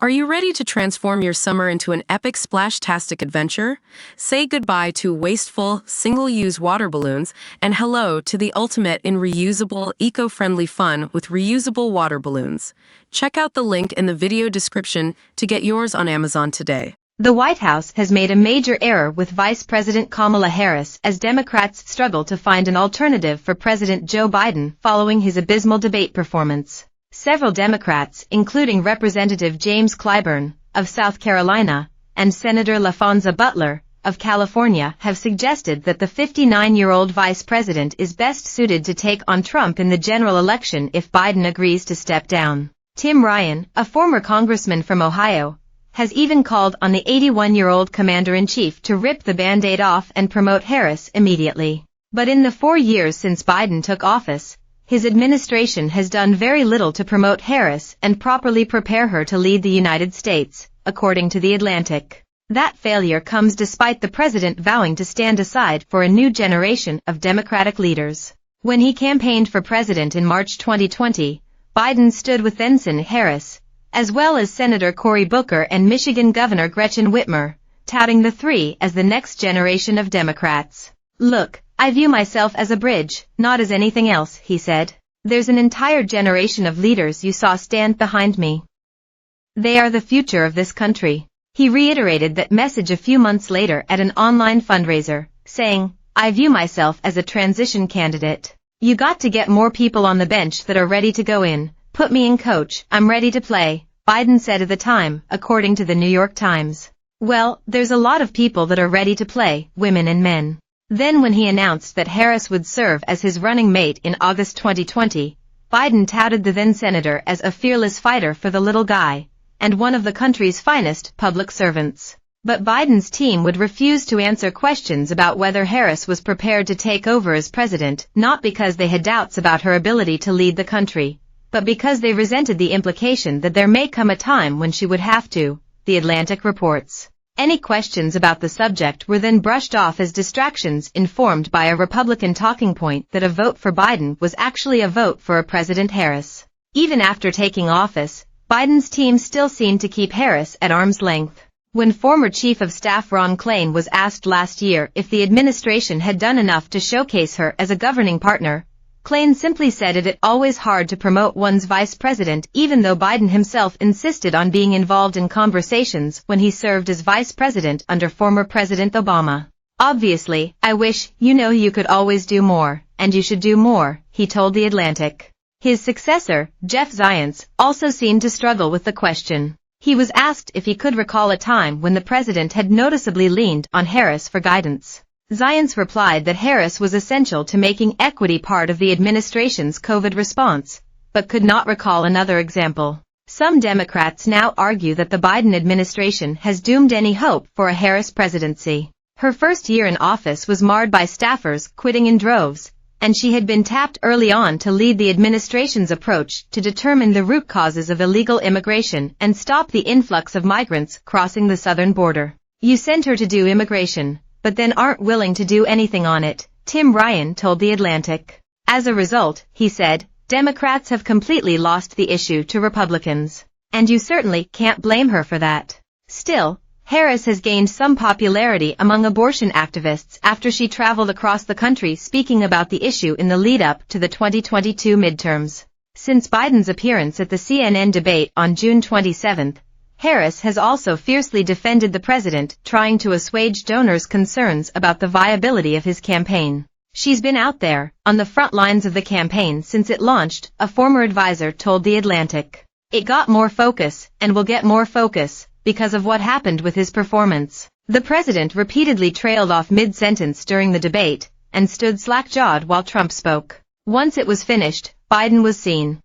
Are you ready to transform your summer into an epic splash-tastic adventure? Say goodbye to wasteful, single-use water balloons and hello to the ultimate in reusable, eco-friendly fun with reusable water balloons. Check out the link in the video description to get yours on Amazon today. The White House has made a major error with Vice President Kamala Harris as Democrats struggle to find an alternative for President Joe Biden following his abysmal debate performance. Several Democrats, including Representative James Clyburn, of South Carolina, and Senator LaFonza Butler, of California, have suggested that the 59-year-old vice president is best suited to take on Trump in the general election if Biden agrees to step down. Tim Ryan, a former congressman from Ohio, has even called on the 81-year-old commander-in-chief to rip the Band-Aid off and promote Harris immediately. But in the 4 years since Biden took office, his administration has done very little to promote Harris and properly prepare her to lead the United States, according to The Atlantic. That failure comes despite the president vowing to stand aside for a new generation of Democratic leaders. When he campaigned for president in March 2020, Biden stood with Ensign Harris, as well as Senator Cory Booker and Michigan Governor Gretchen Whitmer, touting the three as the next generation of Democrats. "Look, I view myself as a bridge, not as anything else," he said. "There's an entire generation of leaders you saw stand behind me. They are the future of this country." He reiterated that message a few months later at an online fundraiser, saying, "I view myself as a transition candidate. You got to get more people on the bench that are ready to go in. Put me in, coach, I'm ready to play," Biden said at the time, according to the New York Times. Well, there's a lot of people that are ready to play, women and men. Then when he announced that Harris would serve as his running mate in August 2020, Biden touted the then-senator as a fearless fighter for the little guy, and one of the country's finest public servants. But Biden's team would refuse to answer questions about whether Harris was prepared to take over as president, not because they had doubts about her ability to lead the country, but because they resented the implication that there may come a time when she would have to, The Atlantic reports. Any questions about the subject were then brushed off as distractions, informed by a Republican talking point that a vote for Biden was actually a vote for a President Harris. Even after taking office, Biden's team still seemed to keep Harris at arm's length. When former Chief of Staff Ron Klain was asked last year if the administration had done enough to showcase her as a governing partner, Klain simply said it's always hard to promote one's vice president, even though Biden himself insisted on being involved in conversations when he served as vice president under former President Obama. "Obviously, I wish, you could always do more, and you should do more," he told The Atlantic. His successor, Jeff Zients, also seemed to struggle with the question. He was asked if he could recall a time when the president had noticeably leaned on Harris for guidance. Zients replied that Harris was essential to making equity part of the administration's COVID response, but could not recall another example. Some Democrats now argue that the Biden administration has doomed any hope for a Harris presidency. Her first year in office was marred by staffers quitting in droves, and she had been tapped early on to lead the administration's approach to determine the root causes of illegal immigration and stop the influx of migrants crossing the southern border. "You sent her to do immigration, but then aren't willing to do anything on it," Tim Ryan told The Atlantic. As a result, he said, Democrats have completely lost the issue to Republicans. And you certainly can't blame her for that. Still, Harris has gained some popularity among abortion activists after she traveled across the country speaking about the issue in the lead-up to the 2022 midterms. Since Biden's appearance at the CNN debate on June 27, Harris has also fiercely defended the president, trying to assuage donors' concerns about the viability of his campaign. "She's been out there, on the front lines of the campaign since it launched," a former advisor told The Atlantic. "It got more focus, and will get more focus, because of what happened with his performance." The president repeatedly trailed off mid-sentence during the debate, and stood slack-jawed while Trump spoke. Once it was finished, Biden was seen